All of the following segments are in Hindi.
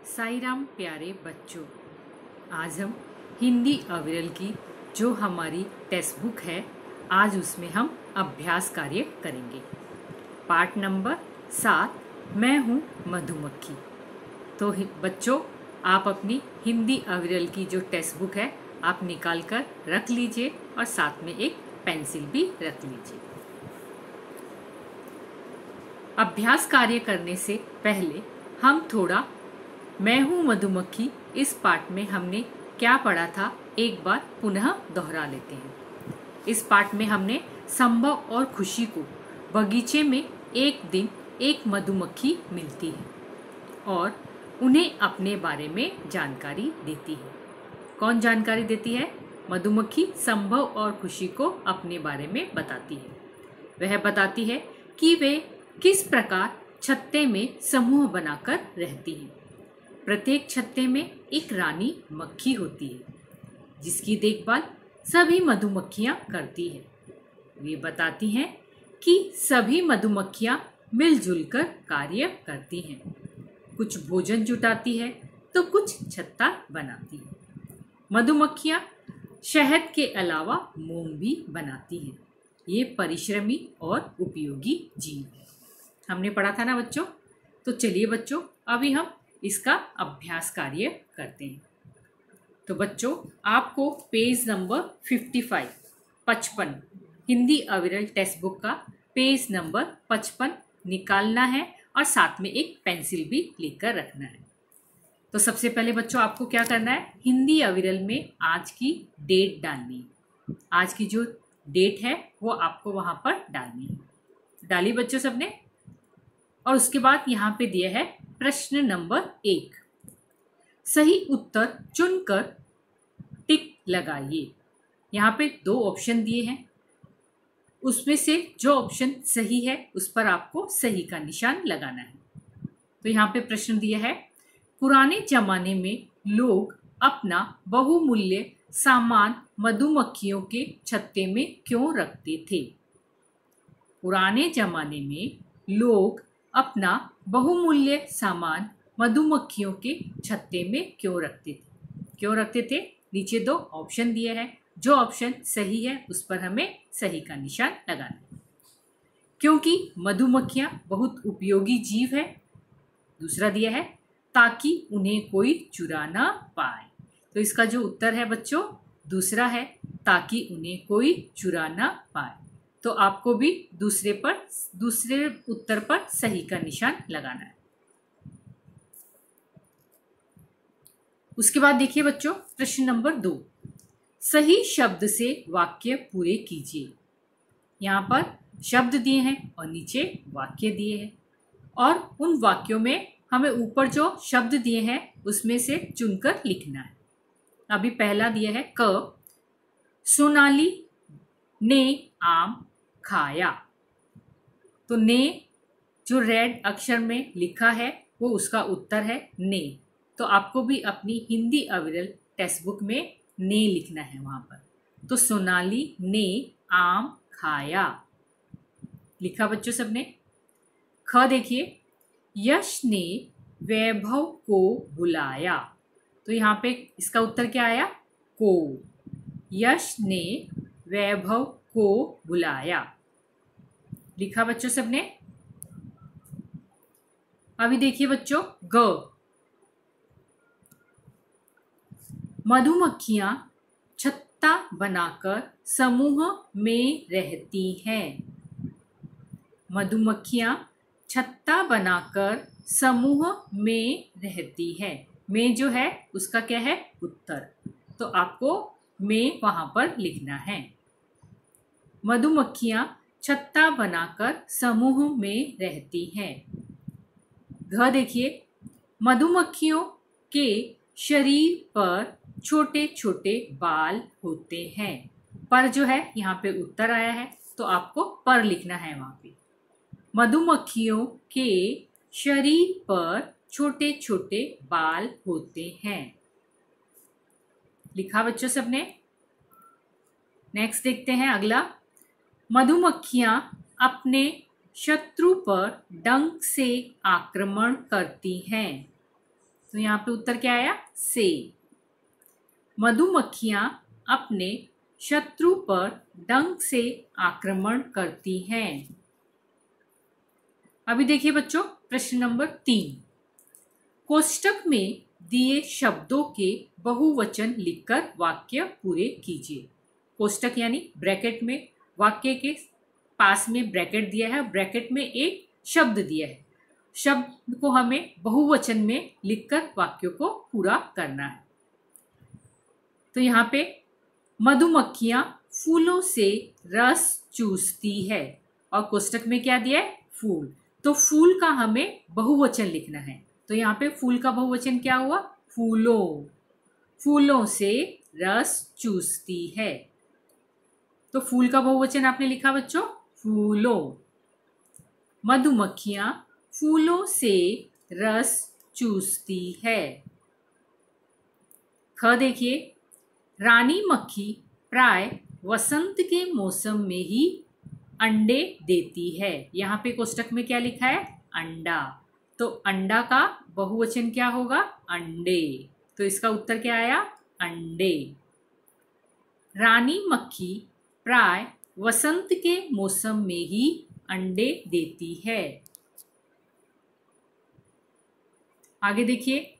साई राम प्यारे बच्चों, आज हम हिंदी अविरल की जो हमारी टेक्स्ट बुक है, आज उसमें हम अभ्यास कार्य करेंगे। पार्ट नंबर 7, मैं हूँ मधुमक्खी। तो बच्चों, आप अपनी हिंदी अविरल की जो टेक्स्ट बुक है आप निकाल कर रख लीजिए और साथ में एक पेंसिल भी रख लीजिए। अभ्यास कार्य करने से पहले हम थोड़ा मैं हूँ मधुमक्खी इस पाठ में हमने क्या पढ़ा था एक बार पुनः दोहरा लेते हैं। इस पाठ में हमने संभव और खुशी को बगीचे में एक दिन एक मधुमक्खी मिलती है और उन्हें अपने बारे में जानकारी देती है। कौन जानकारी देती है? मधुमक्खी संभव और खुशी को अपने बारे में बताती है। वह बताती है कि वे किस प्रकार छत्ते में समूह बनाकर रहती हैं। प्रत्येक छत्ते में एक रानी मक्खी होती है जिसकी देखभाल सभी मधुमक्खियां करती है। वे बताती हैं कि सभी मधुमक्खियां मिलजुल कर कार्य करती हैं। कुछ भोजन जुटाती है तो कुछ छत्ता बनाती है। मधुमक्खियां शहद के अलावा मोम भी बनाती हैं। ये परिश्रमी और उपयोगी जीव है। हमने पढ़ा था ना बच्चों? तो चलिए बच्चों, अभी हम इसका अभ्यास कार्य करते हैं। तो बच्चों, आपको पेज नंबर 55 हिंदी अविरल टेक्स्ट बुक का पेज नंबर 55 निकालना है और साथ में एक पेंसिल भी लेकर रखना है। तो सबसे पहले बच्चों, आपको क्या करना है? हिंदी अविरल में आज की डेट डालनी है। आज की जो डेट है वो आपको वहां पर डालनी है। डाली बच्चों सबने? और उसके बाद यहाँ पे दिया है प्रश्न नंबर 1। सही उत्तर चुनकर टिक लगाइए। यहाँ पे 2 ऑप्शन दिए हैं, उसमें से जो ऑप्शन सही है उस पर आपको सही का निशान लगाना है। तो यहाँ पे प्रश्न दिया है, पुराने जमाने में लोग अपना बहुमूल्य सामान मधुमक्खियों के छत्ते में क्यों रखते थे? पुराने जमाने में लोग अपना बहुमूल्य सामान मधुमक्खियों के छत्ते में क्यों रखते थे? क्यों रखते थे? नीचे 2 ऑप्शन दिए हैं, जो ऑप्शन सही है उस पर हमें सही का निशान लगाना है। क्योंकि मधुमक्खियां बहुत उपयोगी जीव है। दूसरा दिया है ताकि उन्हें कोई चुरा ना पाए। तो इसका जो उत्तर है बच्चों, दूसरा है, ताकि उन्हें कोई चुरा ना पाए। तो आपको भी दूसरे उत्तर पर सही का निशान लगाना है। उसके बाद देखिए बच्चों, प्रश्न नंबर 2, सही शब्द से वाक्य पूरे कीजिए। यहाँ पर शब्द दिए हैं और नीचे वाक्य दिए हैं और उन वाक्यों में हमें ऊपर जो शब्द दिए हैं उसमें से चुनकर लिखना है। अभी पहला दिया है क, सोनाली ने आम खाया। तो ने जो रेड अक्षर में लिखा है वो उसका उत्तर है ने। तो आपको भी अपनी हिंदी अविरल टेक्स्ट बुक में ने लिखना है वहां पर। तो सोनाली ने आम खाया, लिखा बच्चों सबने? ख देखिए, यश ने वैभव को बुलाया। तो यहाँ पे इसका उत्तर क्या आया? को। यश ने वैभव को बुलाया, लिखा बच्चों सबने? अभी देखिए बच्चों, ग, मधुमक्खियां छत्ता बनाकर समूह में रहती हैं। मधुमक्खियां छत्ता बनाकर समूह में रहती है। में जो है उसका क्या है? उत्तर। तो आपको में वहां पर लिखना है। मधुमक्खियां छत्ता बनाकर समूह में रहती हैं। घ देखिए, मधुमक्खियों के शरीर पर छोटे छोटे बाल होते हैं। पर जो है यहाँ पे उत्तर आया है तो आपको पर लिखना है वहां पे। मधुमक्खियों के शरीर पर छोटे छोटे बाल होते हैं, लिखा बच्चों सबने? नेक्स्ट देखते हैं अगला, मधुमक्खियां अपने शत्रु पर डंक से आक्रमण करती हैं। तो यहाँ पे उत्तर क्या आया? से। मधुमक्खियां अपने शत्रु पर डंक से आक्रमण करती हैं। अभी देखिए बच्चों प्रश्न नंबर 3। कोष्टक में दिए शब्दों के बहुवचन लिखकर वाक्य पूरे कीजिए। कोष्टक यानी ब्रैकेट में, वाक्य के पास में ब्रैकेट दिया है, ब्रैकेट में एक शब्द दिया है। शब्द को हमें बहुवचन में लिखकर वाक्यों को पूरा करना है। तो यहाँ पे मधुमक्खियां फूलों से रस चूसती है और कोष्टक में क्या दिया है? फूल। तो फूल का हमें बहुवचन लिखना है। तो यहाँ पे फूल का बहुवचन क्या हुआ? फूलों। फूलों से रस चूसती है। तो फूल का बहुवचन आपने लिखा बच्चों, फूलों। मधुमक्खियां फूलों से रस चूसती है। ख देखिए, रानी मक्खी प्राय वसंत के मौसम में ही अंडे देती है। यहाँ पे कोष्टक में क्या लिखा है? अंडा। तो अंडा का बहुवचन क्या होगा? अंडे। तो इसका उत्तर क्या आया? अंडे। रानी मक्खी प्राय वसंत के मौसम में ही अंडे देती है। आगे देखिए,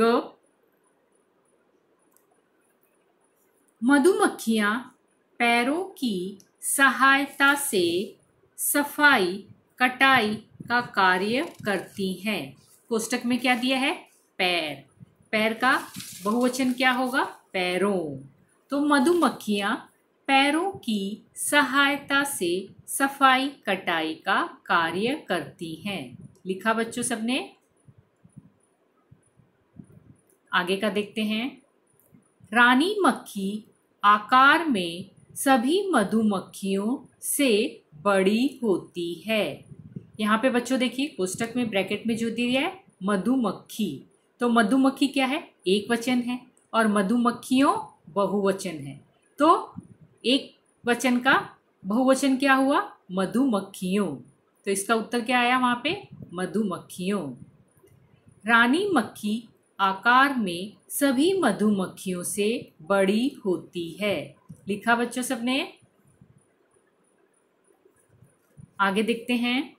ग, मधुमक्खियां पैरों की सहायता से सफाई कटाई का कार्य करती हैं। कोष्टक में क्या दिया है? पैर। पैर का बहुवचन क्या होगा? पैरों। तो मधुमक्खियां पैरों की सहायता से सफाई कटाई का कार्य करती हैं। लिखा बच्चों सबने? आगे का देखते हैं। रानी मक्खी आकार में सभी मधुमक्खियों से बड़ी होती है। यहाँ पे बच्चों देखिए कोष्टक में ब्रैकेट में जो दिया है मधुमक्खी, तो मधुमक्खी क्या है? एक वचन है और मधुमक्खियों बहुवचन है। तो एक वचन का बहुवचन क्या हुआ? मधुमक्खियों। तो इसका उत्तर क्या आया वहां पे? मधुमक्खियों। रानी मक्खी आकार में सभी मधुमक्खियों से बड़ी होती है। लिखा बच्चों सबने? आगे देखते हैं।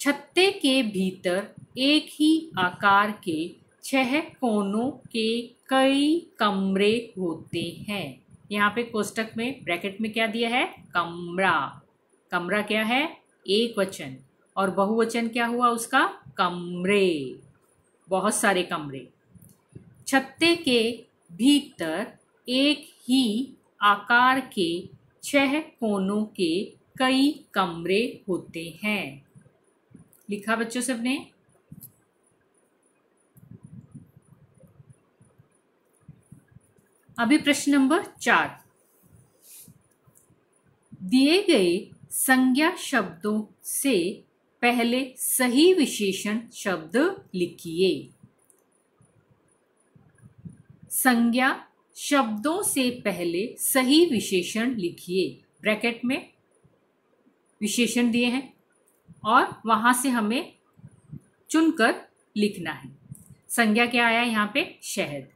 छत्ते के भीतर एक ही आकार के 6 कोनों के कई कमरे होते हैं। यहाँ पे कोष्टक में ब्रैकेट में क्या दिया है? कमरा। कमरा क्या है? एक वचन। और बहुवचन क्या हुआ उसका? कमरे। बहुत सारे कमरे। छत्ते के भीतर एक ही आकार के 6 कोनों के कई कमरे होते हैं। लिखा बच्चों सबने? अभी प्रश्न नंबर 4। दिए गए संज्ञा शब्दों से पहले सही विशेषण शब्द लिखिए। संज्ञा शब्दों से पहले सही विशेषण लिखिए। ब्रैकेट में विशेषण दिए हैं और वहां से हमें चुनकर लिखना है। संज्ञा क्या आया यहाँ पे? शहद।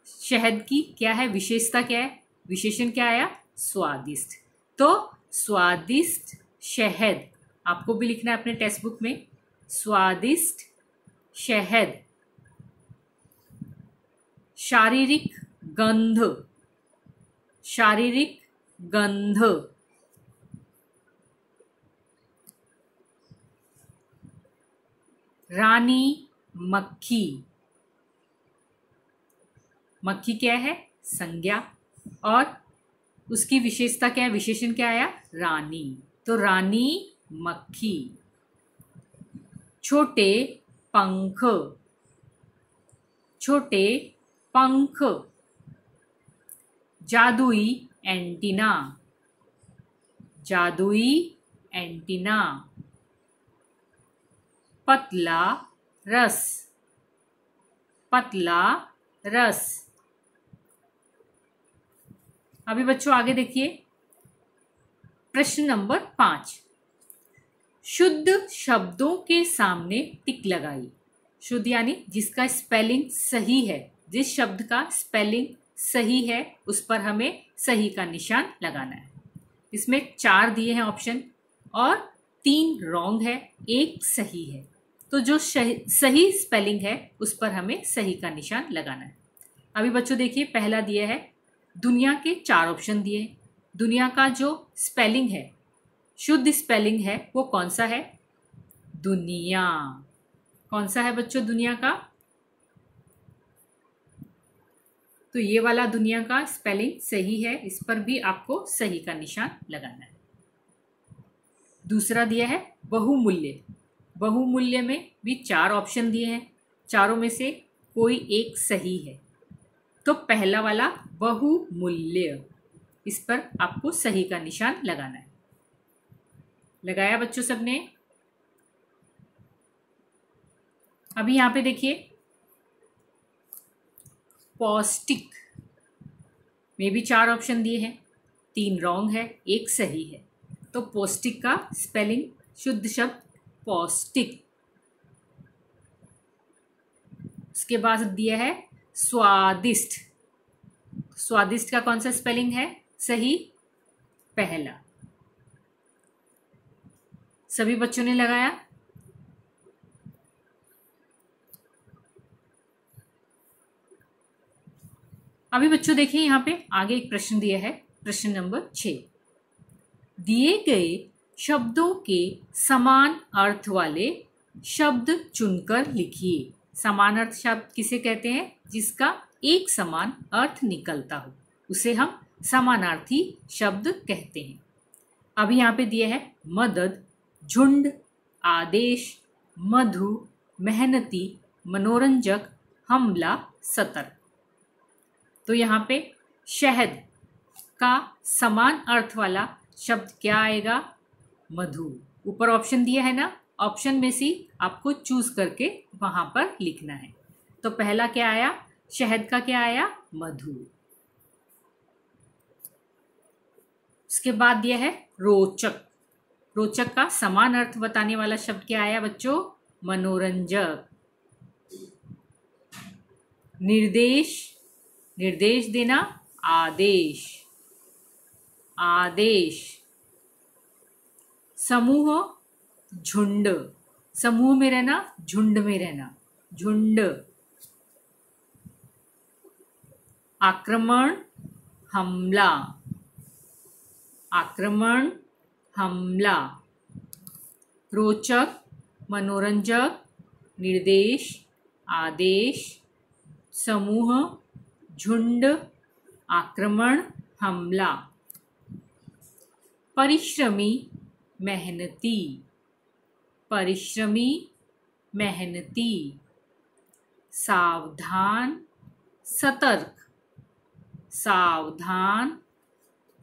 शहद की क्या है विशेषता? क्या है विशेषण? क्या आया? स्वादिष्ट। तो स्वादिष्ट शहद आपको भी लिखना है अपने टेक्स्ट बुक में। स्वादिष्ट शहद। शारीरिक गंध। शारीरिक गंध। रानी मक्खी। मक्खी क्या है? संज्ञा। और उसकी विशेषता क्या है? विशेषण क्या आया? रानी। तो रानी मक्खी। छोटे पंख। छोटे पंख। जादुई एंटीना। जादुई एंटीना। पतला रस। पतला रस। अभी बच्चों आगे देखिए प्रश्न नंबर 5। शुद्ध शब्दों के सामने टिक लगाई। शुद्ध यानी जिसका स्पेलिंग सही है, जिस शब्द का स्पेलिंग सही है उस पर हमें सही का निशान लगाना है। इसमें 4 दिए हैं ऑप्शन और 3 रॉन्ग है, 1 सही है। तो जो सही स्पेलिंग है उस पर हमें सही का निशान लगाना है। अभी बच्चों देखिए, पहला दिया है दुनिया के 4 ऑप्शन दिए हैं। दुनिया का जो स्पेलिंग है, शुद्ध स्पेलिंग है, वो कौन सा है? दुनिया। कौन सा है बच्चों दुनिया का? तो ये वाला दुनिया का स्पेलिंग सही है, इस पर भी आपको सही का निशान लगाना है। दूसरा दिया है बहुमूल्य। बहुमूल्य में भी 4 ऑप्शन दिए हैं, चारों में से कोई एक सही है। तो पहला वाला बहुमूल्य, इस पर आपको सही का निशान लगाना है। लगाया बच्चों सबने? अभी यहां पे देखिए, पौष्टिक में भी 4 ऑप्शन दिए हैं, 3 रॉन्ग है, 1 सही है। तो पौष्टिक का स्पेलिंग शुद्ध शब्द पौष्टिक। उसके बाद दिया है स्वादिष्ट। स्वादिष्ट का कौन सा स्पेलिंग है सही? पहला। सभी बच्चों ने लगाया? अभी बच्चों देखिए, यहां पे आगे एक प्रश्न दिया है, प्रश्न नंबर 6। दिए गए शब्दों के समान अर्थ वाले शब्द चुनकर लिखिए। समान अर्थ शब्द किसे कहते हैं? जिसका एक समान अर्थ निकलता हो, उसे हम समानार्थी शब्द कहते हैं। अभी यहाँ पे दिया है मदद, झुंड, आदेश, मधु, मेहनती, मनोरंजक, हमला, सतर्क। तो यहाँ पे शहद का समान अर्थ वाला शब्द क्या आएगा? मधु। ऊपर ऑप्शन दिया है ना, ऑप्शन में से आपको चूज करके वहां पर लिखना है। तो पहला क्या आया? शहद का क्या आया? मधु। उसके बाद दिया है रोचक। रोचक का समान अर्थ बताने वाला शब्द क्या आया बच्चों? मनोरंजक। निर्देश, निर्देश देना, आदेश, आदेश। समूह, झुंड, समूह में रहना, झुंड में रहना, झुंड। आक्रमण, हमला, आक्रमण, हमला। रोचक, मनोरंजक, निर्देश, आदेश, समूह, झुंड, आक्रमण, हमला। परिश्रमी, मेहनती, परिश्रमी, मेहनती। सावधान, सतर्क, सावधान,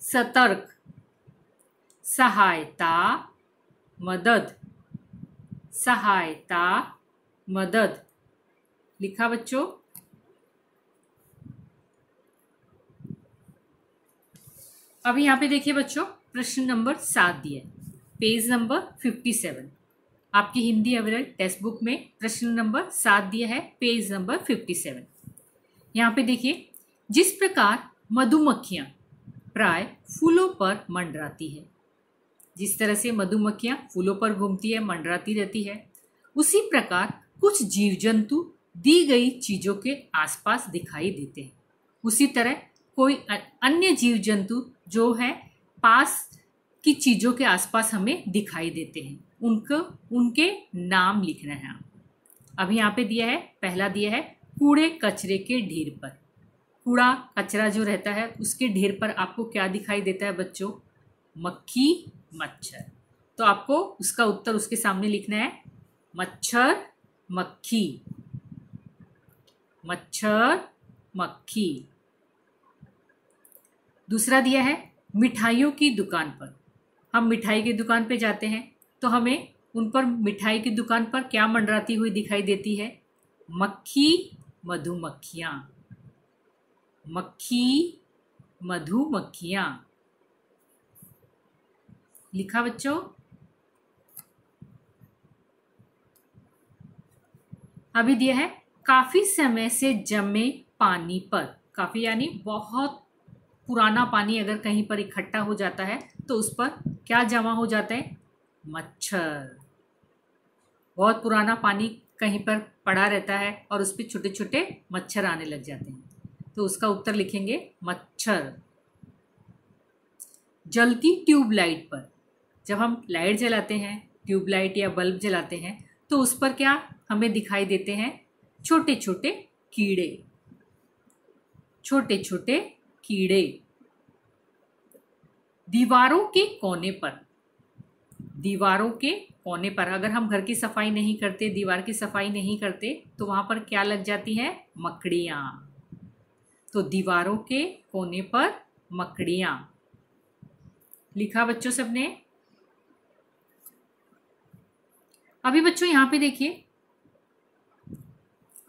सतर्क। सहायता, मदद, सहायता, मदद। लिखा बच्चों? अब यहाँ पे देखिए बच्चों, प्रश्न नंबर 7 दिया है, पेज नंबर 57। आपकी हिंदी अविरल टेक्स्ट बुक में प्रश्न नंबर 7 दिया है, पेज नंबर 57। यहाँ पे देखिए, जिस प्रकार मधुमक्खियां प्राय फूलों पर मंडराती है, जिस तरह से मधुमक्खियां फूलों पर घूमती है, मंडराती रहती है, उसी प्रकार कुछ जीव जंतु दी गई चीजों के आसपास दिखाई देते हैं। उसी तरह कोई अन्य जीव जंतु जो है पास की चीजों के आसपास हमें दिखाई देते हैं, उनके नाम लिखना है। अभी यहाँ पे दिया है, पहला दिया है कूड़े कचरे के ढेर पर। कूड़ा कचरा जो रहता है उसके ढेर पर आपको क्या दिखाई देता है बच्चों? मक्खी, मच्छर। तो आपको उसका उत्तर उसके सामने लिखना है, मच्छर, मक्खी, मच्छर, मक्खी। दूसरा दिया है मिठाइयों की दुकान पर। हम मिठाई की दुकान पे जाते हैं तो हमें उन पर मिठाई की दुकान पर क्या मंडराती हुई दिखाई देती है? मक्खी, मधुमक्खियां, मक्खी, मधुमक्खियां। लिखा बच्चों? अभी दिया है काफी समय से जमे पानी पर। काफी यानी बहुत पुराना पानी अगर कहीं पर इकट्ठा हो जाता है तो उस पर क्या जमा हो जाता है? मच्छर। बहुत पुराना पानी कहीं पर पड़ा रहता है और उस पर छोटे छोटे मच्छर आने लग जाते हैं, तो उसका उत्तर लिखेंगे मच्छर। जलती ट्यूबलाइट पर, जब हम लाइट जलाते हैं, ट्यूबलाइट या बल्ब जलाते हैं, तो उस पर क्या हमें दिखाई देते हैं? छोटे छोटे कीड़े। छोटे छोटे कीड़े। दीवारों के कोने पर, दीवारों के कोने पर अगर हम घर की सफाई नहीं करते, दीवार की सफाई नहीं करते, तो वहां पर क्या लग जाती हैं? मकड़ियां। तो दीवारों के कोने पर मकड़ियां। लिखा बच्चों सबने? अभी बच्चों यहां पे देखिए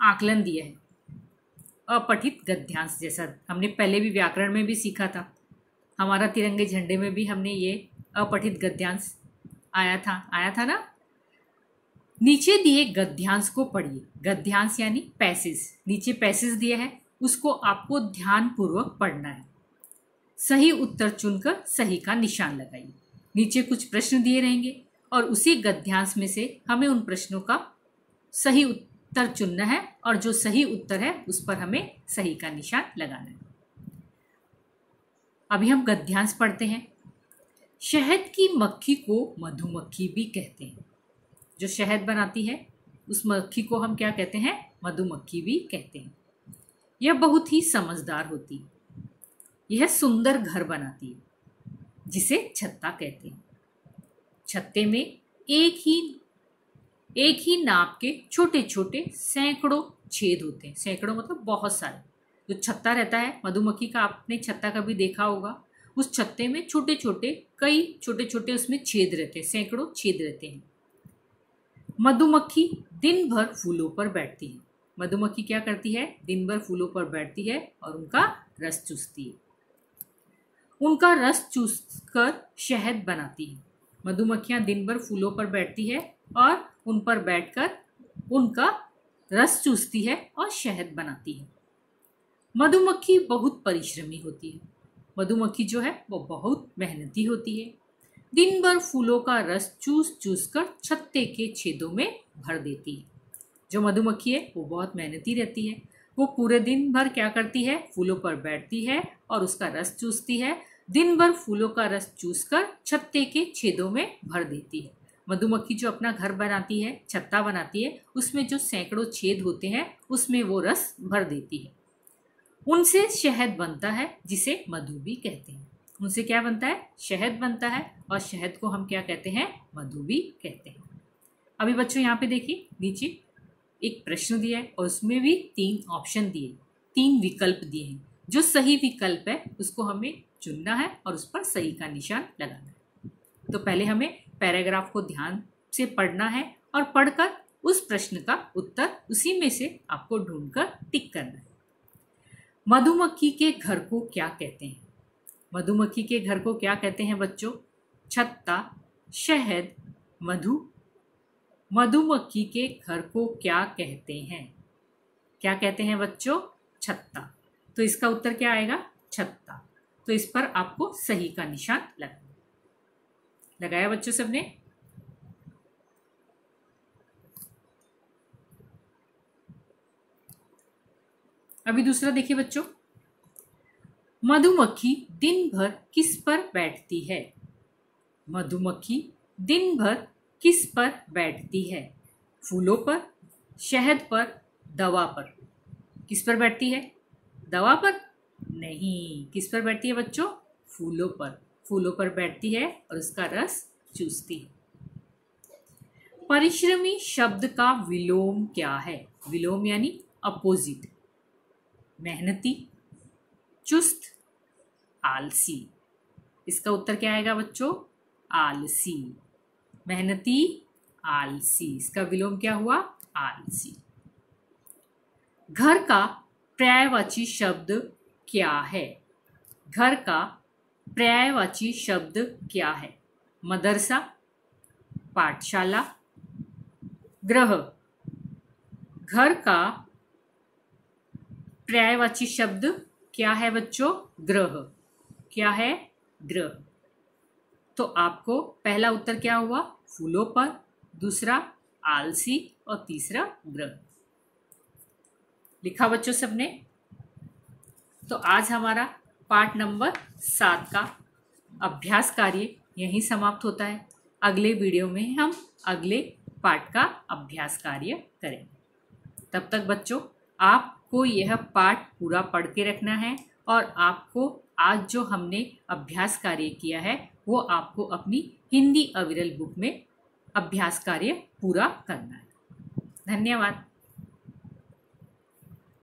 आकलन दिया है अपठित गद्यांश, जैसा हमने पहले भी व्याकरण में भी सीखा था। हमारा तिरंगे झंडे में भी हमने ये अपठित गद्यांश आया था ना। नीचे दिए गद्यांश को पढ़िए। गद्यांश यानी पैसेज। नीचे पैसेज दिया है, उसको आपको ध्यान पूर्वक पढ़ना है। सही उत्तर चुनकर सही का निशान लगाइए। नीचे कुछ प्रश्न दिए रहेंगे और उसी गद्यांश में से हमें उन प्रश्नों का सही उत्तर चुनना है और जो सही उत्तर है उस पर हमें सही का निशान लगाना है। अभी हम गद्यांश पढ़ते हैं। शहद की मक्खी को मधुमक्खी भी कहते हैं। जो शहद बनाती है उस मक्खी को हम क्या कहते हैं? मधुमक्खी भी कहते हैं। यह बहुत ही समझदार होती है। यह सुंदर घर बनाती है जिसे छत्ता कहते हैं। छत्ते में एक ही नाप के छोटे छोटे सैकड़ों छेद होते हैं। सैकड़ों मतलब बहुत सारे। जो छत्ता रहता है मधुमक्खी का, आपने छत्ता कभी देखा होगा, उस छत्ते में छोटे छोटे कई छोटे छोटे उसमें छेद रहते हैं, सैकड़ों छेद रहते हैं। मधुमक्खी दिन भर फूलों पर बैठती है। मधुमक्खी क्या करती है? दिन भर फूलों पर बैठती है और उनका रस चूसती है। उनका रस चूसकर शहद बनाती है। मधुमक्खियां दिन भर फूलों पर बैठती है और उन पर बैठकर उनका रस चूसती है और शहद बनाती है। मधुमक्खी बहुत परिश्रमी होती है। मधुमक्खी जो है वो बहुत मेहनती होती है। दिन भर फूलों का रस चूस चूस कर छत्ते के छेदों में भर देती है। जो मधुमक्खी है वो बहुत मेहनती रहती है। वो पूरे दिन भर क्या करती है? फूलों पर बैठती है और उसका रस चूसती है। दिन भर फूलों का रस चूसकर छत्ते के छेदों में भर देती है। मधुमक्खी जो अपना घर बनाती है, छत्ता बनाती है, उसमें जो सैकड़ों छेद होते हैं उसमें वो रस भर देती है। उनसे शहद बनता है जिसे मधु भी कहते हैं। उनसे क्या बनता है? शहद बनता है और शहद को हम क्या कहते हैं? मधु भी कहते हैं। अभी बच्चों यहाँ पे देखिए नीचे एक प्रश्न दिया है और उसमें भी 3 ऑप्शन दिए, 3 विकल्प दिए हैं। जो सही विकल्प है उसको हमें चुनना है और उस पर सही का निशान लगाना है। तो पहले हमें पैराग्राफ को ध्यान से पढ़ना है और पढ़कर उस प्रश्न का उत्तर उसी में से आपको ढूंढकर टिक करना है। मधुमक्खी के घर को क्या कहते हैं? मधुमक्खी के घर को क्या कहते हैं बच्चों? छत्ता, शहद, मधु। मधुमक्खी के घर को क्या कहते हैं? क्या कहते हैं बच्चों? छत्ता। तो इसका उत्तर क्या आएगा? छत्ता। तो इस पर आपको सही का निशान लगाया बच्चों सबने? अभी दूसरा देखिए बच्चों। मधुमक्खी दिन भर किस पर बैठती है? मधुमक्खी दिन भर किस पर बैठती है? फूलों पर, शहद पर, दवा पर। किस पर बैठती है? दवा पर नहीं। किस पर बैठती है बच्चों? फूलों पर। फूलों पर बैठती है और उसका रस चूसती है। परिश्रमी शब्द का विलोम क्या है? विलोम यानी अपोजिट। मेहनती, चुस्त, आलसी। इसका उत्तर क्या आएगा बच्चों? आलसी। मेहनती, आलसी। इसका विलोम क्या हुआ? आलसी। घर का पर्यायवाची शब्द क्या है? घर का पर्यायवाची शब्द क्या है? मदरसा, पाठशाला, ग्रह। घर का पर्यायवाची शब्द क्या है बच्चों? ग्रह। क्या है? ग्रह। तो आपको पहला उत्तर क्या हुआ? फूलों पर, दूसरा आलसी और तीसरा ग्रह। लिखा बच्चों सबने? तो आज हमारा पाठ नंबर 7 का अभ्यास कार्य यहीं समाप्त होता है। अगले वीडियो में हम अगले पाठ का अभ्यास कार्य करेंगे। तब तक बच्चों आपको यह पाठ पूरा पढ़ के रखना है और आपको आज जो हमने अभ्यास कार्य किया है वो आपको अपनी हिंदी अविरल बुक में अभ्यास कार्य पूरा करना है। धन्यवाद।